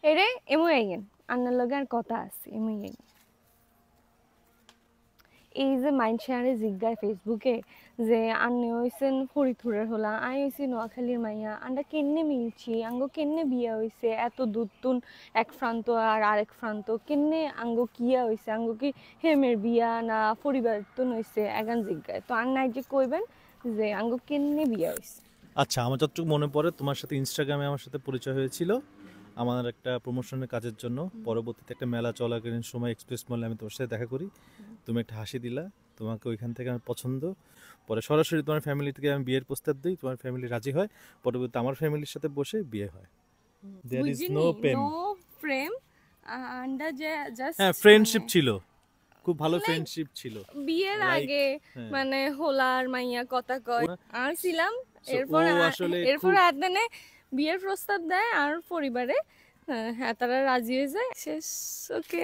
এরে এমন আইগেন আন্নার লগে আর কথা আছে এমন আইগেন এই যে মাইন্ড শেয়ারে জিজ্ঞায় ফেসবুকে যে আন্নে হইছেন ফরিদপুরের হলা আই হইছি নোয়াখালীর মাইয়া আন্ডা কেন্নে মিলছি আঙ্গো কেন্নে বিয়া হইছে এত দূরতুন এক প্রান্ত আর আরেক প্রান্ত কেন্নে আঙ্গো কিয়া হইছে আঙ্গো কি হেমের বিয়া না পরিবার তুন হইছে এগান জিজ্ঞায় তো আন্নাই যে কইবেন যে আঙ্গো কেন্নে বিয়া হইছে। আচ্ছা, আমার যতটুকু মনে পড়ে তোমার সাথে ইনস্টাগ্রামে আমার সাথে পরিচয় হয়েছিল আমার একটা প্রমোশনের কাজের জন্য। পরবর্তীতে একটা মেলা চলাকালীন সময় এক্সপ্রেস মলে আমি তোমার সাথে দেখা করি, তুমি একটা হাসি দিলা, তোমাকে ওইখান থেকে আমার পছন্দ। পরে সরাসরি তোমার ফ্যামিলি থেকে আমি বিয়ের প্রস্তাব দিই, তোমার ফ্যামিলি রাজি হয়, পরবর্তীতে আমার ফ্যামিলির সাথে বসে বিয়ে হয়। দেয়ার ইজ নো প্রেম। নো প্রেম আন্ডা যে জাস্ট হ্যাঁ, ফ্রেন্ডশিপ ছিল, খুব ভালো ফ্রেন্ডশিপ ছিল। বিয়ের লাইক আগে হ্যাঁ, মানে হোলার মাইয়া কথা কয় আর ছিলাম। So, এরপর ও আসলে এরপর খুব আদানে বিয়ের প্রস্তাব দেয় আর পরিবারে হ্যাঁ তারা রাজি হয়ে যায় শেষ ওকে।